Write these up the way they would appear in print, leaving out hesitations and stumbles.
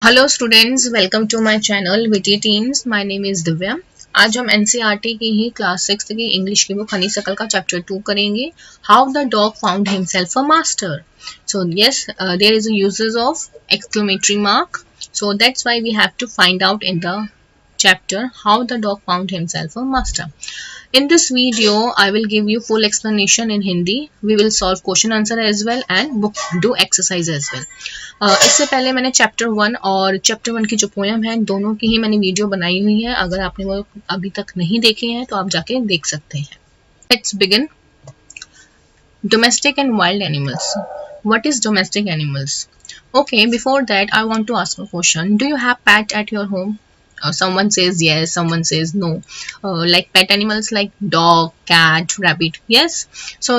Hello students, welcome to my channel Witty Teens. My name is Divya. आज हम NCERT की ही class 6th की English की बुक हनीसकल का चैप्टर 2 करेंगे। How the dog found himself a master. So yes, there is a uses of exclamatory mark, so that's why we have to find out in the chapter how the dog found himself a master. In this video I will give you full explanation in Hindi. We will solve question answer as well and book do exercise as well. इससे पहले मैंने chapter 1 और chapter 1 की जो poem है दोनों की ही मैंने वीडियो बनाई हुई है। अगर आपने वो अभी तक नहीं देखे हैं तो आप जाके देख सकते हैं। Let's begin. Domestic and wild animals. What is domestic animals? Okay, before that I want to ask a question. Do you have pet at your home? Someone says yes, someone says no. Like pet animals like dog, cat, rabbit. Yes. So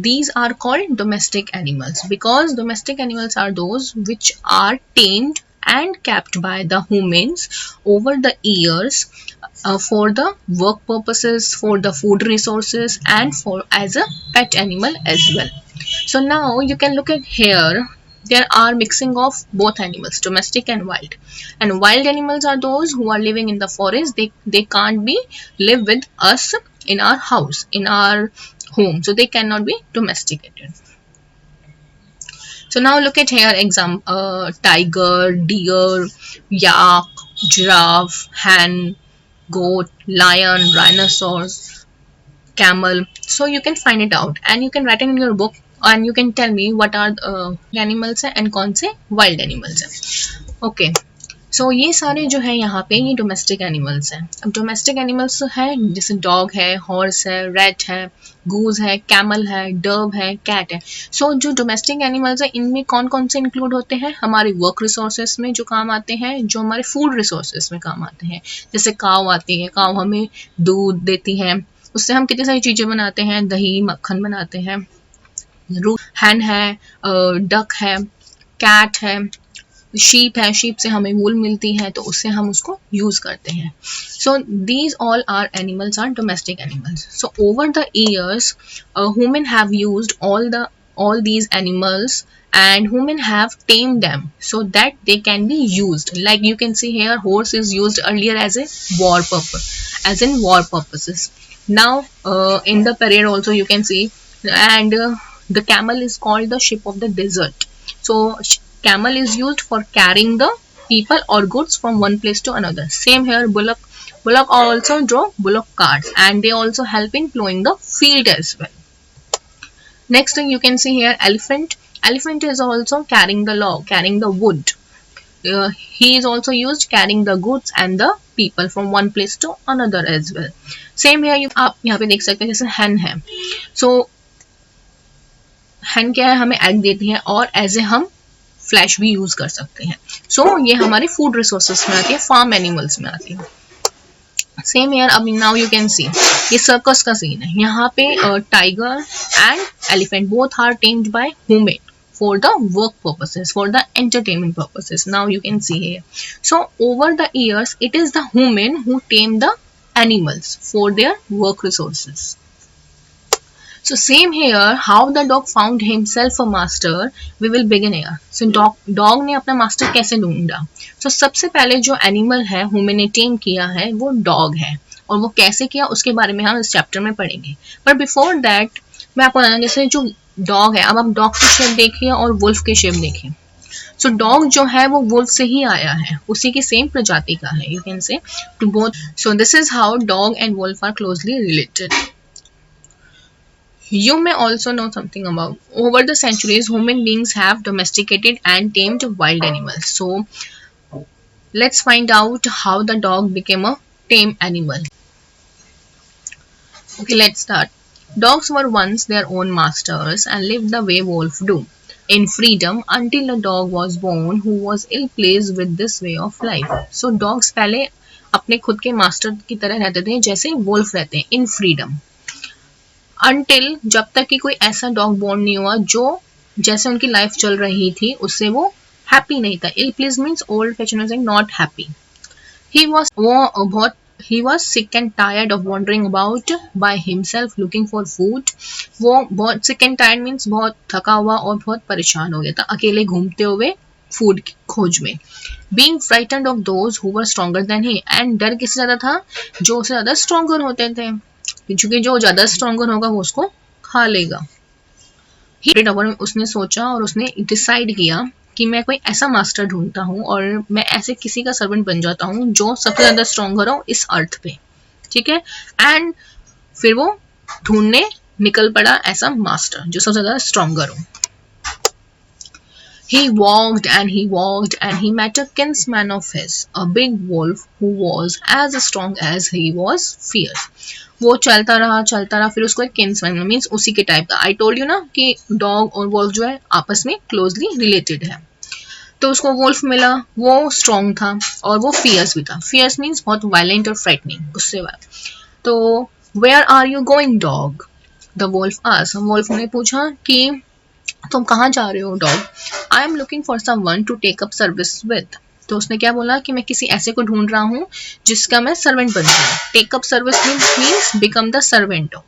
these are called domestic animals because domestic animals are those which are tamed and kept by the humans over the years for the work purposes, for the food resources, and for as a pet animal as well. So now you can look at here. There are mixing of both animals, domestic and wild. And wild animals are those who are living in the forest. They can't be live with us in our house, in our home. So they cannot be domesticated. So now look at here tiger, deer, yak, giraffe, hen, goat, lion, rhinoceros, camel. So you can find it out and you can write it in your book and you can tell me what are animals है and कौन से wild animals है. Okay. सो ये सारे जो है यहाँ पे ये डोमेस्टिक एनिमल्स हैं. अब डोमेस्टिक एनिमल्स है जैसे डॉग है, हॉर्स है, रैट है, गूज है, कैमल है, डव है, कैट है. सो जो डोमेस्टिक एनिमल्स है इनमें कौन कौन से इंक्लूड होते हैं? हमारे वर्क रिसोर्सेज में जो काम आते हैं, जो हमारे फूड रिसोर्सेज में काम आते हैं. जैसे काव आती है, काव हमें दूध देती है, उससे हम कितनी सारी चीज़ें बनाते हैं, दही मक्खन बनाते हैं. हैन है, डक है, कैट है, शीप है, शीप से हमें वूल मिलती है तो उससे हम उसको यूज करते हैं. So these all are animals are domestic animals. So over the years human have used all these animals and human have tamed them so that they can be used. Like you can see here, horse is used earlier as a war purpose, as in war purposes. Now in the parade also you can see, and the camel is called the ship of the desert. So camel is used for carrying the people or goods from one place to another. Same here, bullock also draw bullock carts and they also help in plowing the field as well. Next thing you can see here, elephant is also carrying the log, carrying the wood. He is also used carrying the goods and the people from one place to another as well. Same here, आप यहाँ पे देख सकते हैं जैसे hen है. So hen क्या है, हमें egg देती है और एज ए हम फ्लैश भी यूज कर सकते हैं. सो ये हमारे फूड रिसोर्सेस में आती है, फार्म एनिमल्स में आती है. Same year. अब नाउ यू कैन सी ये सर्कस का सीन है. यहाँ पे tiger and elephant both are tamed by human for the work purposes, for the entertainment purposes. Now you can see here. So over the years it is the human who tame the animals for their work resources. So same here, how the dog found himself a master, we will begin here. So dog ने अपना master कैसे ढूंढा? So सबसे पहले जो animal है human ने टेम किया है वो डॉग है, और वो कैसे किया उसके बारे में हम इस चैप्टर में पढ़ेंगे. बट बिफोर दैट मैं आपको बताना, जैसे जो डॉग है, अब आप डॉग की शेप देखिए और वुल्फ की शेप देखिए. सो डॉग जो है वो वुल्फ से ही आया है, उसी की सेम प्रजाति का है. You can say to both. So this is how dog and wolf are closely related. You may also know something about, over the centuries human beings have domesticated and tamed wild animals. So let's find out how the dog became a tame animal. Okay, let's start. Dogs were once their own masters and lived the way wolves do, in freedom, until a dog was born who was ill pleased with this way of life. So dogs पहले अपने खुद के master की तरह रहते थे जैसे Wolff रहते हैं, इन फ्रीडम. Until जब तक कि कोई ऐसा डॉग बॉर्न नहीं हुआ जो जैसे उनकी लाइफ चल रही थी उससे वो हैप्पी नहीं था. Ill pleased means old fashion से not happy. He was sick and tired of wandering about by himself looking for food. वो बहुत सिक एंड टायर्ड मीन्स बहुत थका हुआ और बहुत परेशान हो गया था अकेले घूमते हुए फूड की खोज में. Being frightened of those who were stronger than he. And डर किससे ज्यादा था? जो उससे ज्यादा स्ट्रॉन्गर होते थे, क्योंकि जो ज्यादा स्ट्रॉन्गर होगा वो उसको खा लेगा. उसने सोचा और उसने डिसाइड किया कि मैं कोई ऐसा मास्टर ढूंढता हूँ और मैं ऐसे किसी का सर्वेंट बन जाता हूँ जो सबसे ज्यादा स्ट्रॉन्गर हो इस अर्थ पे. ठीक है. एंड फिर वो ढूंढने निकल पड़ा ऐसा मास्टर जो सबसे ज्यादा स्ट्रॉन्गर हो. He walked and he met a kinsman of his, a big wolf who was as strong as he was fierce. वो चलता रहा फिर उसको एक किन्समैन मीन्स उसी के टाइप का. आई टोल्ड यू ना कि डॉग और वोल्फ जो है आपस में क्लोजली रिलेटेड है. तो उसको वोल्फ मिला, वो स्ट्रॉन्ग था और वो फियर्स भी था. फियर्स मीन्स बहुत वायलेंट और फ्राइटनिंग, गुस्से वाला. तो where are you going dog? The wolf asked. Wolf ने पूछा कि तुम कहाँ जा रहे हो dog? I am looking for someone to take up service with. तो उसने क्या बोला कि मैं किसी ऐसे को ढूंढ रहा हूँ जिसका मैं सर्वेंट बन जाऊँ. Take up service means become the servant of.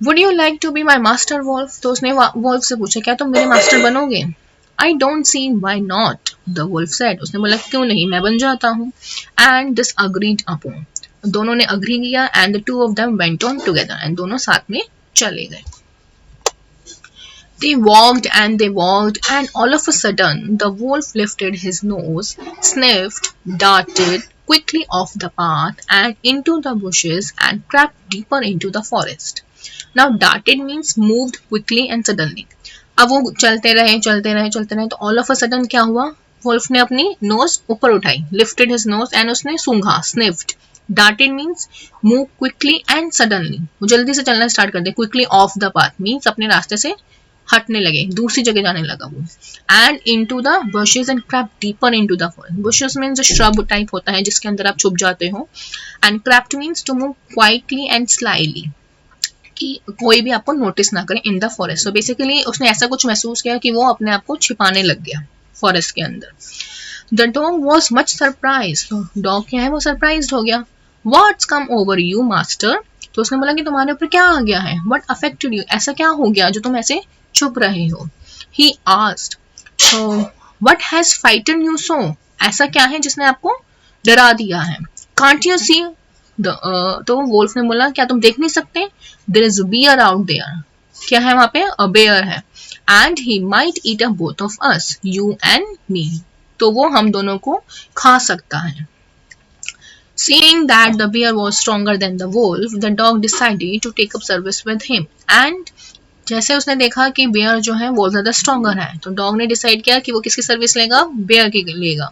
Would you like to be my master wolf? तो उसने वोल्फ से पूछा क्या तुम मेरे मास्टर बनोगे? I don't see why not, the Wolff said. उसने बोला क्यों नहीं, मैं बन जाता हूँ. And this agreed upon. दोनों ने अग्री किया and the two of them went on together. And दोनों साथ में चले गए. They walked and all of a sudden the wolf lifted his nose, sniffed, darted quickly off the path and into the bushes and crept deeper into the forest. Now darted means moved quickly and suddenly. अब वो चलते रहे तो all of a sudden क्या हुआ? wolf ने अपनी nose ऊपर उठाई, lifted his nose and उसने सूंघा, sniffed. Darted means move quickly and suddenly. वो जल्दी से चलना स्टार्ट कर दे. quickly off the path means अपने रास्ते से हटने लगे, दूसरी जगह जाने लगा वो. And into the bushes and crept deeper into the forest. bushes means जो shrub टाइप होता है जिसके अंदर आप छुप जाते हो. And crept means to move quietly and slyly, कि कोई भी आपको नोटिस ना करे in the forest. So basically उसने ऐसा कुछ महसूस किया कि वो अपने आप को छिपाने लग गया फॉरेस्ट के अंदर. The dog was much surprise. Dog क्या है, वो सरप्राइज हो गया. What's come over you master? तो उसने बोला कि तुम्हारे ऊपर क्या आ गया है? What affected you? ऐसा क्या हो गया जो तुम ऐसे छुप रहे हो? He asked. So what has frightened you so? ऐसा क्या है जिसने आपको डरा दिया है? Can't you see? तो वोल्फ ने बोला क्या तुम देख नहीं सकते? There is a bear out there. क्या है वहां पे? A bear है. And he might eat up both of us, you and me. तो वो हम दोनों को खा सकता है. Seeing that the bear was stronger than the wolf, the dog decided to take up service with him. And जैसे उसने देखा कि बेयर जो है वो ज्यादा स्ट्रॉन्गर है तो डॉग ने डिसाइड किया कि वो किसकी सर्विस लेगा? बेयर की लेगा.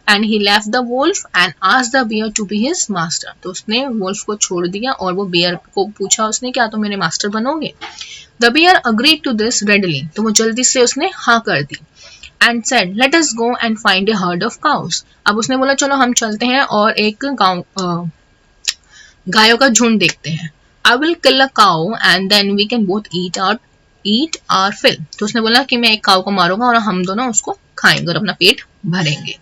And he left the wolf and asked the bear to be his master. तो उसने वोल्फ को छोड़ दिया और वो बेयर को पूछा उसने क्या तुम मेरे मास्टर बनोगे? The bear agreed to this readily. तो वो जल्दी से उसने हाँ कर दी. And said let us go and find a herd of cows. अब उसने बोला चलो हम चलते हैं और एक गायों का झुंड देखते हैं. I will kill a cow and then we can both eat our fill. तो उसने बोला कि मैं एक काऊ को मारूंगा और हम दोनों उसको खाएंगे और अपना पेट भरेंगे.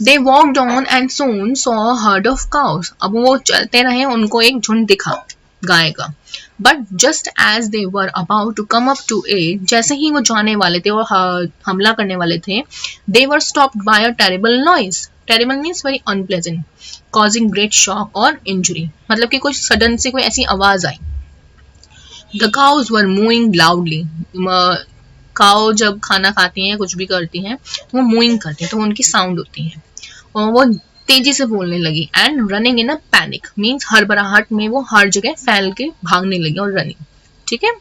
They walked on and soon saw a herd of cows. अब वो चलते रहे, उनको एक झुंड दिखा गाय का. But just as they were about to come up to it, जैसे ही वो जाने वाले थे और हमला करने वाले थे, they were stopped by a terrible noise. Terrible means very unpleasant, causing great shock or injury. मतलब कि कुछ सडन से कोई ऐसी आवाज आई. The cows were mooing loudly. काऊ जब खाना खाती हैं कुछ भी करती हैं तो वो मूइंग करती हैं तो उनकी साउंड होती है और वो तेजी से बोलने लगी. And running in a panic means हड़बड़ाहट में वो हर जगह फैल के भागने लगी और रनिंग. ठीक है.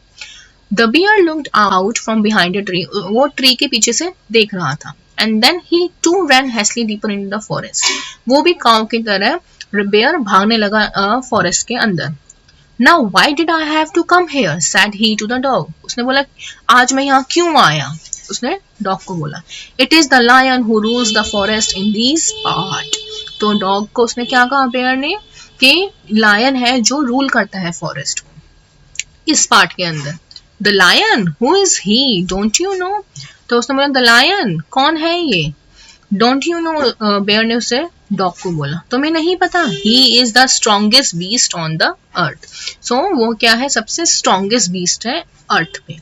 The bear looked out from behind a tree. वो ट्री के पीछे से देख रहा था. And then he too ran hastily deeper into the forest. वो भी काऊ की तरह बेयर भागने लगा फॉरेस्ट के अंदर. Now why did I have to come here? said he to the dog. उसने बोला आज मैं यहाँ क्यों आया? उसने डॉग को बोला. It is the lion who rules the forest in these part. तो डॉग को उसने क्या कहा बेयर ने कि लायन है जो रूल करता है फॉरेस्ट को इस पार्ट के अंदर. The lion, who is he? Don't you know? तो उसने बोला द लायन कौन है ये? Don't you know? बेयर ने उसे डॉग को बोला तुम्हें नहीं पता? He is the strongest beast on the earth. So वो क्या है? सबसे स्ट्रॉन्गेस्ट बीस्ट है अर्थ पे.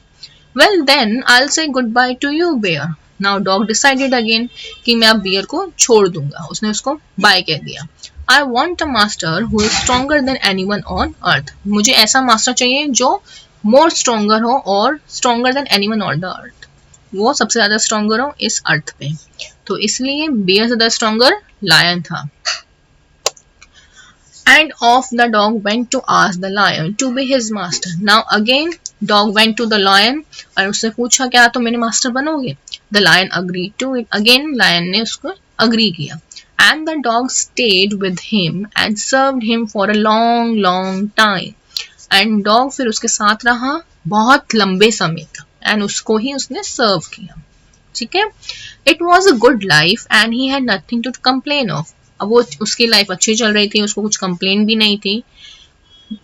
Well then I'll say goodbye to you bear. Now dog decided again कि मैं अब bear को छोड़ दूंगा. उसने उसको bye कह दिया. I want a master who is stronger than anyone on earth. मुझे ऐसा master चाहिए जो more stronger हो और stronger than anyone on the earth. वो सबसे ज्यादा stronger हो इस अर्थ पे. तो इसलिए bear ज्यादा stronger lion था. And off the dog went to ask the lion to be his master. Now again dog went to the lion और उससे पूछा क्या तुम मेरे मास्टर बनोगे. The lion agreed to it. Again lion ने उसको agree किया. And the dog stayed with him and served him for a long time. And dog फिर उसके साथ रहा बहुत लंबे समय तक and उसको ही उसने serve किया. ठीक है. It was a good life and he had nothing to complain of. अब वो उसकी लाइफ अच्छी चल रही थी, उसको कुछ कंप्लेन भी नहीं थी.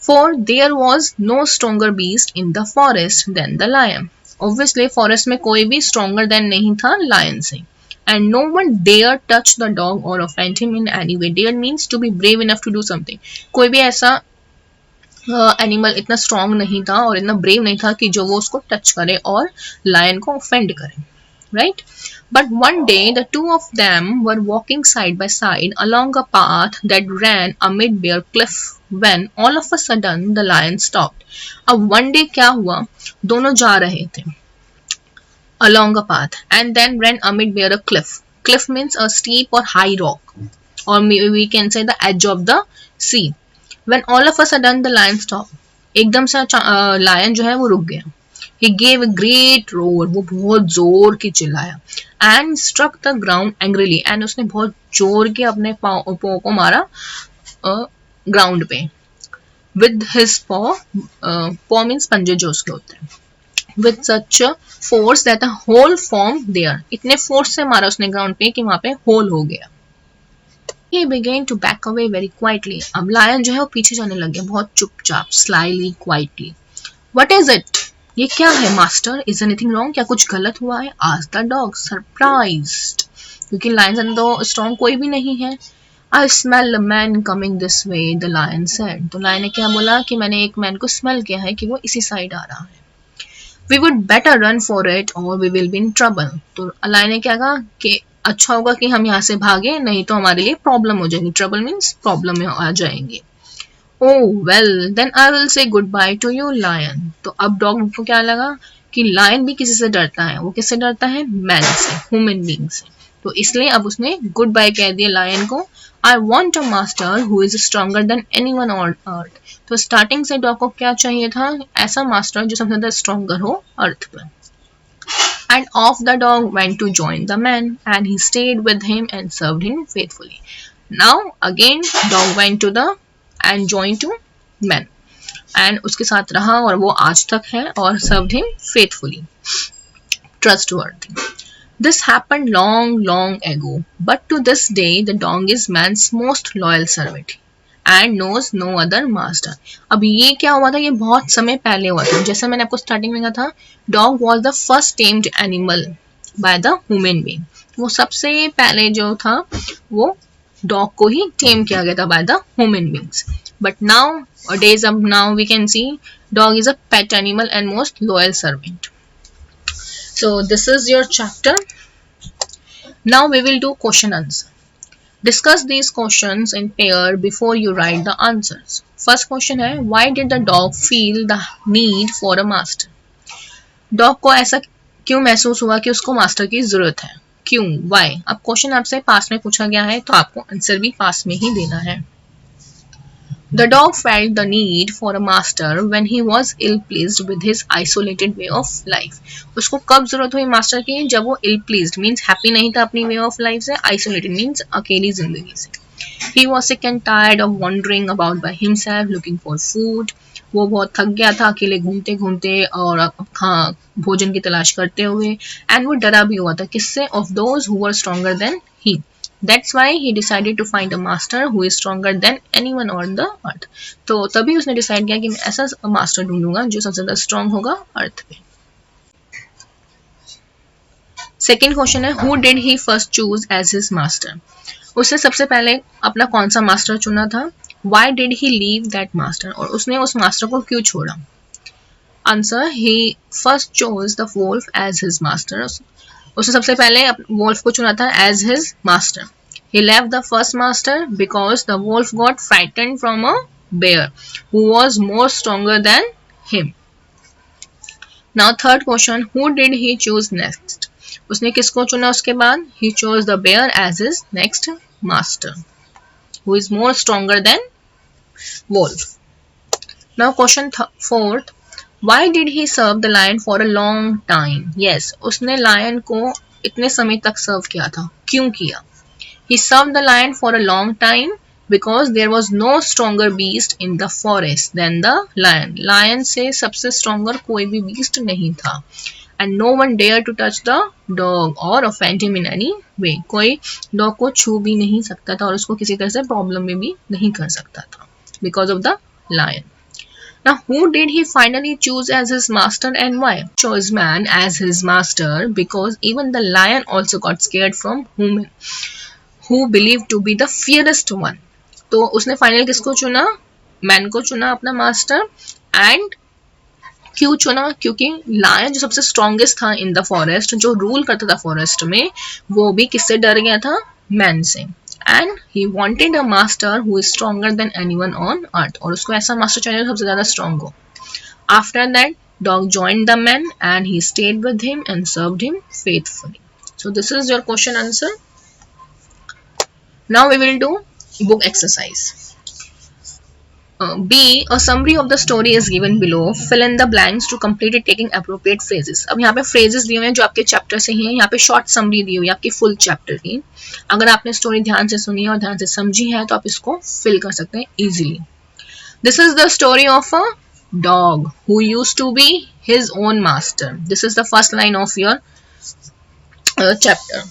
For there was no stronger beast in the forest than the lion. Obviously forest में कोई भी stronger than नहीं था lion से. And no one dare touch the dog or offend him in any way. Dare means to be brave enough to do something. कोई भी ऐसा animal इतना स्ट्रॉन्ग नहीं था और इतना ब्रेव नहीं था कि जो वो उसको टच करे और लायन को ऑफेंड करे. Right? But one day the two of them were walking side by side along a path that ran amid bare cliff when all of a sudden the lion stopped. अब one day क्या हुआ, दोनों जा रहे थे along a path and then ran amid bare a cliff. Cliff means a steep or high rock, or we can say the edge of the sea. When all of a sudden the lion stopped, एकदम से lion जो है वो रुक गया. He gave a great roar. वो बहुत जोर की चिल्लाया. And struck the ground angrily. And उसने बहुत जोर के अपने पाँव को मारा ग्राउंड पे. With his paw, paw means पंजे जो उसके होते हैं. With such a force that a hole formed there. इतने फोर्स से मारा उसने ग्राउंड पे कि वहां पे होल हो गया. He began to back away very quietly. अब लायन जो है वो पीछे जाने लग गया बहुत चुपचाप, slyly, quietly. What is it? ये क्या है मास्टर? Is anything wrong? क्या कुछ गलत हुआ है? Asked the dog, surprised. क्योंकि लायन से तो स्ट्रॉन्ग कोई भी नहीं है. I smell a man coming this way, the lion said. तो लायन ने क्या बोला कि मैंने एक मैन को स्मेल किया है कि वो इसी साइड आ रहा है. We would better run for it or we will be in trouble. तो लायन ने क्या कहा कि अच्छा होगा कि हम यहाँ से भागे, नहीं तो हमारे लिए प्रॉब्लम हो जाएगी. ट्रबल मीन्स प्रॉब्लम में आ जाएंगे. Oh well, then I will say goodbye to you, lion. तो अब डॉग को क्या लगा कि लायन भी किसी से डरता है. वो किससे डरता है? मैन से, ह्यूमन बीइंग से. तो इसलिए अब उसने गुड बाय कह दिया लायन को. I want a master who is stronger than anyone on earth. तो स्टार्टिंग से डॉग को क्या चाहिए था? ऐसा मास्टर जो सबसे ज्यादा स्ट्रॉन्गर हो अर्थ पर. And off the dog went to join the man, and he stayed with him and served him faithfully. Now again dog went to the and joined to man, and उसके साथ रहा और वो आज तक है और served him faithfully, trustworthy. This happened long ago, but to this day the dog is man's most loyal servant and knows no other master. अब ये क्या हुआ था? ये बहुत समय पहले हुआ था. जैसा मैंने आपको स्टार्टिंग में कहा था, dog was the first tamed animal by the human being. वो सबसे पहले जो था वो डॉग को ही टेम किया गया था by the human beings. But nowadays अब now we can see dog is a pet animal and most loyal servant. So this is your chapter. Now we will do question answer. Discuss these questions in pair before you write the answers. First question है, why did the dog feel the need for a master? Dog को ऐसा क्यों महसूस हुआ कि उसको master की जरूरत है? क्यों? वाई? अब क्वेश्चन आपसे पास्ट में पूछा गया है तो आपको आंसर भी पास्ट में ही देना है. The dog felt the need for a master when he was ill-pleased with his isolated way of life. उसको कब जरूरत हुई मास्टर की? जब वो ill-pleased means happy नहीं था अपनी way of life से, isolated means अकेली जिंदगी से. He was sick and tired of wandering about by himself looking for food. वो बहुत थक गया था अकेले घूमते घूमते और भोजन की तलाश करते हुए. एंड वो डरा भी हुआ था किससे? Of those who were stronger than he. That's why he decided to find a master who is stronger than anyone on the earth. तो तभी उसने डिसाइड किया कि मैं ऐसा मास्टर ढूंढूंगा जो सबसे ज्यादा स्ट्रॉन्ग होगा अर्थ पे. सेकेंड क्वेश्चन है, who did he first choose as his master? उसने सबसे पहले अपना कौन सा मास्टर चुना था? Why did he leave that master? और उसने उस मास्टर को क्यों छोड़ा? Answer, he first chose the wolf as his master. उसने सबसे पहले वोल्फ को चुना था as his master. He left the first master because the wolf got frightened from a bear who was more stronger than him. Now third question, who did he choose next? उसने किसको चुना उसके बाद? He chose the bear as his next master, who is more stronger than wolf. Now question fourth, why did he serve the lion for a long time? Yes, उसने lion को इतने समय तक सर्व किया था. क्यों किया? He served the lion for a long time because there was no stronger beast in the forest than the lion. Lion से सबसे stronger कोई भी beast नहीं था. And no one dared to touch the dog or offend him in any way. कोई dog को छू भी नहीं सकता था और उसको किसी तरह से problem में भी नहीं कर सकता था because of the lion. Now, who did he finally choose as his master and why? Chose man as his master because even the lion also got scared from human, who believed to be the fiercest one. तो उसने final किसको चुना? Man को चुना अपना master. And क्यों चुना? क्योंकि लायन जो सबसे स्ट्रॉन्गेस्ट था इन द फॉरेस्ट, जो रूल करता था फॉरेस्ट में, वो भी किससे डर गया था? मैन से. And he wanted a master who is stronger than anyone on earth. और उसको ऐसा मास्टर चाहिए जो सबसे ज्यादा स्ट्रॉन्ग हो. After that dog joined the man and he stayed with him and served him faithfully. So this is your question answer. Now we will do book exercise. B. A summary of the story is given below. Fill in the blanks to complete it taking appropriate phrases. अब यहाँ पे phrases दिए हुए हैं जो आपके chapter से ही हैं. यहाँ पे शॉर्ट समरी दी हुई है आपकी फुल चैप्टर की. अगर आपने स्टोरी ध्यान से सुनी है और ध्यान से समझी है तो आप इसको फिल कर सकते हैं easily. This is the story of a dog who used to be his own master. This is the first line of your chapter.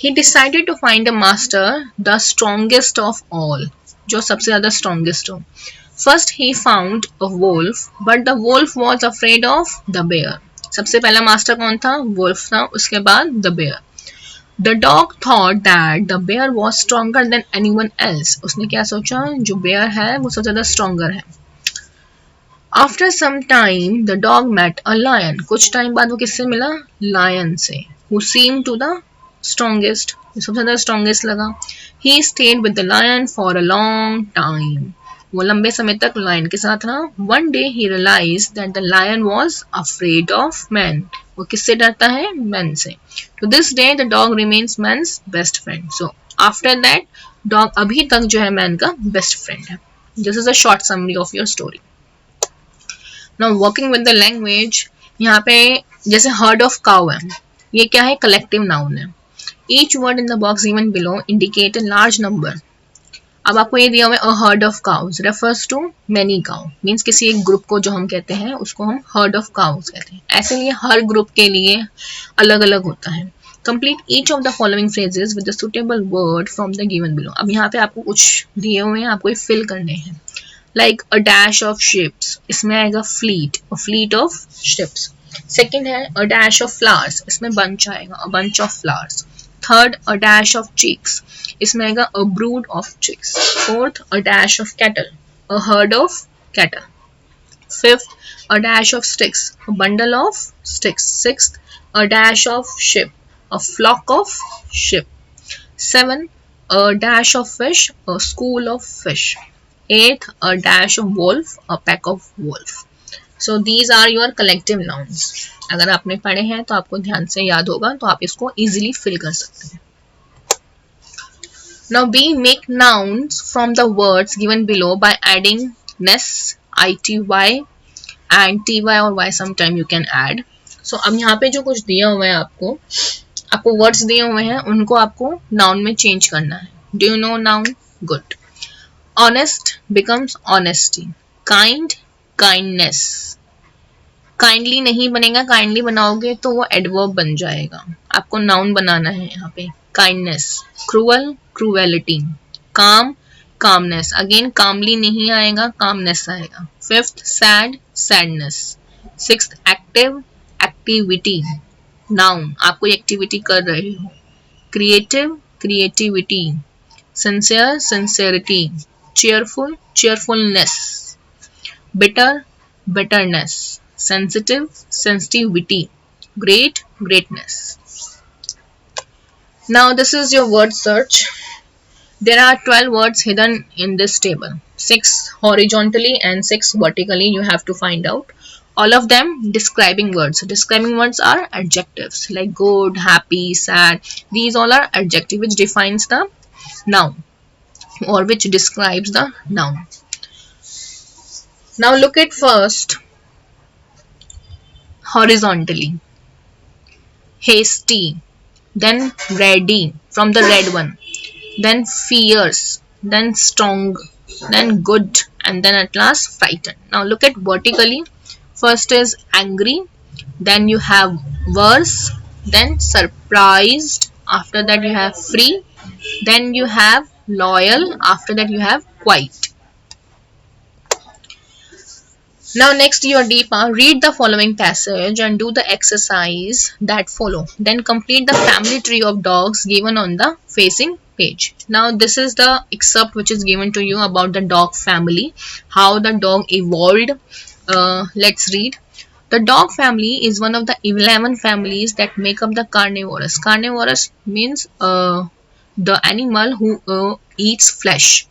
He decided to find a master, the strongest of all, जो सबसे ज़्यादा strongest हो. First he found a wolf, but the wolf was afraid of the bear. सबसे पहला master कौन था? wolf था. उसके बाद the bear. The dog thought that the bear was stronger than anyone else. उसने क्या सोचा? जो bear है वो सबसे ज़्यादा stronger है. After some time, the dog met a lion. कुछ टाइम बाद वो किससे मिला? lion से. Who seemed to the strongest. सबसे ज़्यादा strongest लगा. He stayed with the lion for a long time. वो लंबे समय तक lion के साथ रहा. One day he realized that the lion was afraid of man. वो किससे डरता है? man से. To this day, the dog remains man's best friend. So after that, dog अभी तक जो है man का best friend है. This is a short summary of your story. Now working with the language, यहाँ पे जैसे herd of cow है, ये क्या है? collective noun है. Each word in the box given below indicate a large number. अब आपको ये दिया हुआ है a herd of cows refers to many cow, means किसी एक ग्रुप को जो हम कहते हैं उसको हम herd of cows कहते हैं. ऐसे लिए हर ग्रुप के लिए अलग अलग होता है. Complete each of the following phrases with the suitable word from the given below. अब यहाँ पे आपको कुछ दिए हुए हैं, आपको ये fill करने हैं. Like a dash of ships, इसमें आएगा fleet, a fleet of ships. Second है a dash of flowers, इसमें bunch आएगा, a bunch of flowers. Third, a dash of chicks, इसमें आएगा a brood of chicks. Fourth, a dash of cattle, a herd of cattle. Fifth, a dash of sticks, a bundle of sticks. Sixth, a dash of ship, a flock of sheep. Seven, a dash of fish, a school of fish. Eighth, a dash of wolf, a pack of wolf. So these are your collective nouns. अगर आपने पढ़े हैं तो आपको ध्यान से याद होगा, तो आप इसको easily fill कर सकते हैं. Now B, make nouns from the words given below by adding ness, ity and ty or y sometime you can add. So अब यहाँ पे जो कुछ दिया हुआ है आपको words दिए हुए हैं, उनको आपको noun में change करना है. Do you know noun? Good. Honest becomes honesty. Kind, kindness. Kindly नहीं बनेगा, kindly बनाओगे तो वो adverb बन जाएगा. आपको noun बनाना है यहाँ पे. Kindness. Cruel, cruelty. Calm, calmness. Again calmly नहीं आएगा, calmness आएगा. Fifth, sad, sadness. Sixth, active, activity. Noun. आप कोई activity कर रहे हो. Creative, creativity. Sincere, sincerity. Cheerful, cheerfulness. Bitter, bitterness. sensitive, sensitivity, great, greatness. Now this is your word search. There are 12 words hidden in this table, 6 horizontally and 6 vertically. You have to find out. All of them describing words. Describing words are adjectives like good, happy, sad. These all are adjective which defines the noun or which describes the noun. Now look at first horizontally. Hasty, then ready from the red one, then fierce, then strong, then good, and then at last frightened. Now look at vertically. First is angry, then you have worse, then surprised, after that you have free, then you have loyal, after that you have quiet. Now next you are deeper. Read the following passage and do the exercise that follow. Then complete the family tree of dogs given on the facing page. Now this is the excerpt which is given to you about the dog family, how the dog evolved. Let's read. The dog family is one of the 11 families that make up the carnivorous. Carnivorous means the animal who eats flesh.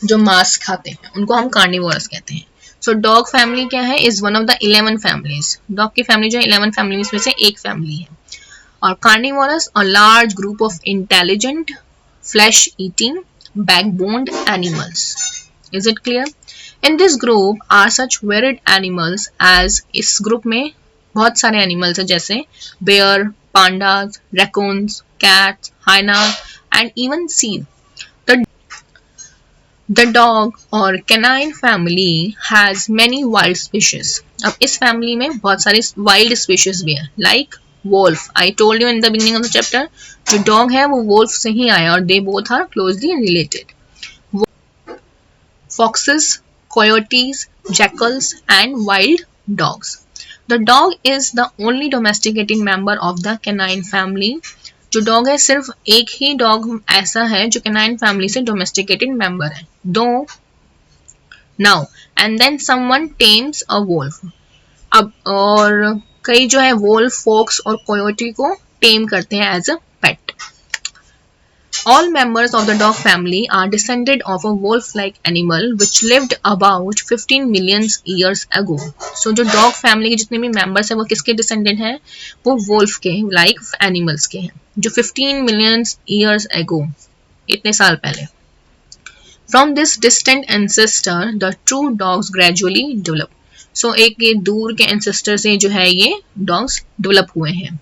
जो मांस खाते हैं उनको हम carnivorous कहते हैं. सो dog family क्या है, is one of the 11 families. Dog की फैमिली जो है 11 फैमिलीज में से एक फैमिली है. और carnivorous a large group of intelligent flesh eating backboned animals. Is it clear? In this group are such varied animals as, इस ग्रुप में बहुत सारे एनिमल्स हैं जैसे bear, pandas, raccoons, cats, hyenas and even seal. The dog और canine family has many wild species. अब इस family में बहुत सारी wild species भी है. Like wolf. I told you in the beginning of the chapter, जो dog है वो wolf से ही आया और they both are closely related. Foxes, coyotes, jackals and wild dogs. The dog is the only domesticated member of the canine family. जो dog है सिर्फ एक ही डॉग ऐसा है जो कैनाइन फैमिली से डोमेस्टिकेटेड मेंबर है. Though now and then someone tames a wolf. अब और कई जो है वोल्फ, फॉक्स और कोयोटी को टेम करते हैं as a pet. All members of the dog family are descended of a wolf-like animal which lived about 15 million years ago. So जो dog family के जितने भी members हैं वो किसके descended हैं? वो wolf के like animals के हैं जो 15 million years ago, इतने साल पहले. From this distant ancestor, the true dogs gradually develop. So एक ये दूर के ancestor से जो है ये dogs develop हुए हैं.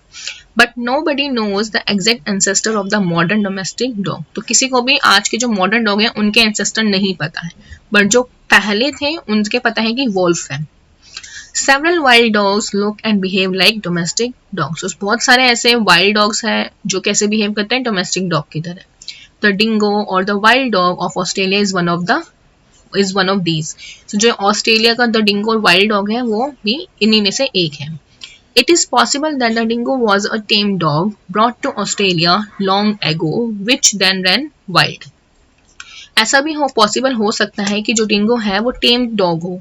But nobody knows the exact ancestor of the modern domestic dog. तो किसी को भी आज के जो modern dog हैं उनके ancestor नहीं पता है, but जो पहले थे उनके पता है कि wolf है. Several wild dogs look and behave like domestic dogs. So बहुत सारे ऐसे wild dogs हैं जो कैसे behave करते हैं domestic dog की तरह. The dingo or the wild dog of Australia is one of these. So जो ऑस्ट्रेलिया का the dingo और wild dog है वो भी इन्हीं में से एक है. It is possible that the dingo was a tame dog brought to Australia long ago, which then ran wild. ऐसा भी possible हो सकता है कि जो डिंगो है वो tamed dog हो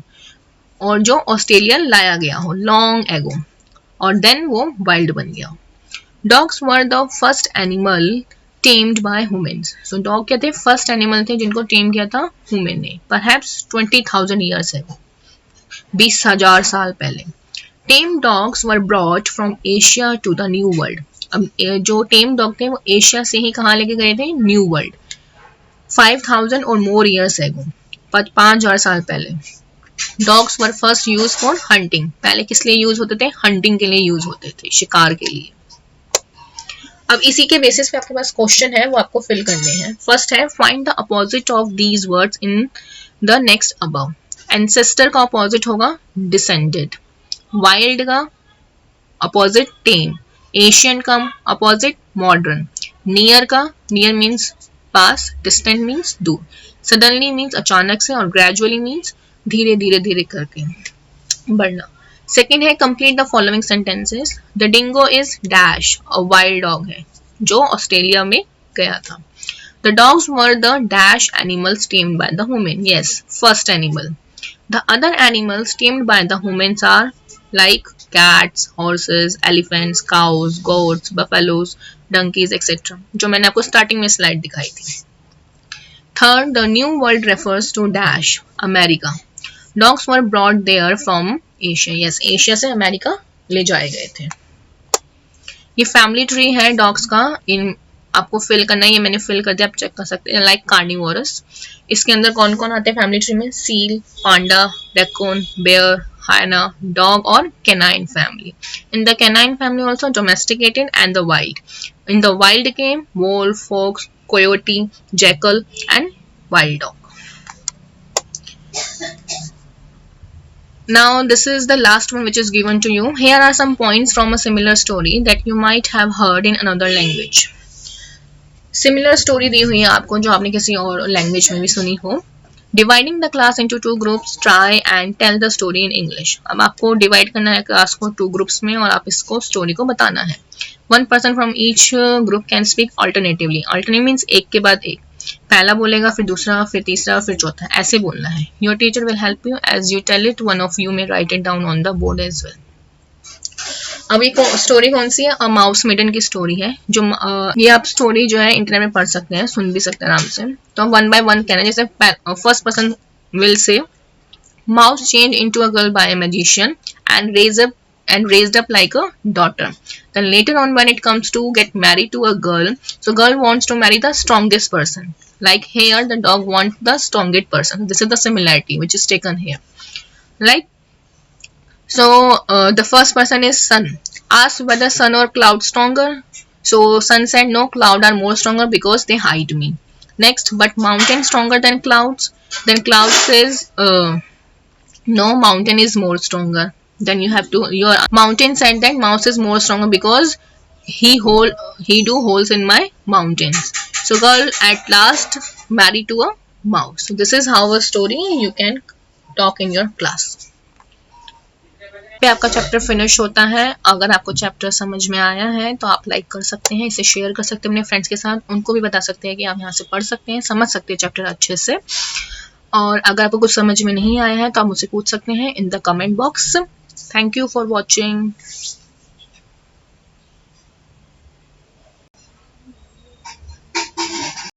और जो ऑस्ट्रेलिया लाया गया हो long ago और then वो wild बन गया. Dogs were the first animal tamed by humans. So dog क्या थे? First animal थे जिनको tame किया था human ने, perhaps 20,000 years ago. 20,000 साल पहले. Tame dogs were brought from Asia to the New World. अब जो tame dog थे वो एशिया से ही कहाँ लेके गए थे? New World. 5,000 or more years ago. 5,000 साल पहले. Dogs were first used for hunting. पहले किस लिए यूज होते थे? Hunting के लिए यूज होते थे, शिकार के लिए. अब इसी के बेसिस पे आपके पास क्वेश्चन है वो आपको फिल करने हैं. फर्स्ट है find the opposite of these words in the next above. Ancestor का अपोजिट होगा डिसेंडेड. वाइल्ड का अपोजिट टेम. एशियन का अपोजिट मॉडर्न. नियर का, नियर मीन्स पास, डिस्टेंट मीन्स दूर. सडनली मीन्स अचानक से और ग्रेजुअली मीन्स धीरे धीरे धीरे करके बढ़ना. सेकेंड है complete the following sentences. The dingo is dash, a wild dog है जो ऑस्ट्रेलिया में गया था. The dogs were the dash animals tamed bye the human. Yes, first animal. The other animals tamed by the humans are like cats, horses, elephants, cows, goats, buffaloes, donkeys, etc. जो मैंने आपको starting में slide दिखाई थी. Third, the New World refers to dash America. Dogs were brought there from Asia. Yes, Asia से America ले जाए गए थे. ये फैमिली ट्री है डॉग्स का. इन आपको फिल करना है, ये मैंने फिल कर दिया, आप चेक कर सकते हैं. Like carnivorous. इसके अंदर कौन कौन आते हैं फैमिली ट्री में? Seal, panda, raccoon, bear, hyena, dog or canine family. In the canine family also domesticated and the wild. In the wild came wolf, fox, coyote, jackal and wild dog. Now this is the last one which is given to you. Here are some points from a similar story that you might have heard in another language. Similar story दी हुई है आपको जो आपने किसी और language में भी सुनी हो. Dividing the class into 2 groups, try and tell the story in English. अब आपको डिवाइड करना है क्लास को 2 ग्रुप्स में और आप इसको स्टोरी को बताना है. 1 person from each group can speak alternatively. Alternative means एक के बाद एक. पहला बोलेगा, फिर दूसरा, फिर तीसरा, फिर चौथा, ऐसे बोलना है. Your teacher will help you as you tell it. One of you may write it down on the board as well. अब ये स्टोरी कौन सी है? अ माउस मिडन की स्टोरी है. जो ये आप स्टोरी जो है इंटरनेट में पढ़ सकते हैं, सुन भी सकते हैं आराम से. तो हम 1 by 1 कहना है. जैसे first person will say mouse change into a girl by a magician and raised up like a daughter. Then later on when it comes to get married to a girl, so girl wants to marry the strongest person. Like here the dog wants the strongest person. This is the similarity which is taken here. Right? So the first person is sun. Asked whether sun or cloud stronger. So sun said no, cloud are more stronger because they hide me. Next, but mountain stronger than clouds. Then cloud says no, mountain is more stronger. Then you have to, your mountain said that mouse is more stronger because he do holes in my mountains. So girl at last married to a mouse. So this is how a story you can talk in your class. पे आपका chapter finish होता है. अगर आपको chapter समझ में आया है तो आप लाइक कर सकते हैं, इसे शेयर कर सकते हैं अपने फ्रेंड्स के साथ. उनको भी बता सकते हैं कि आप यहाँ से पढ़ सकते हैं, समझ सकते हैं चैप्टर अच्छे से. और अगर आपको कुछ समझ में नहीं आया है तो आप मुझसे पूछ सकते हैं in the comment box. Thank you for watching.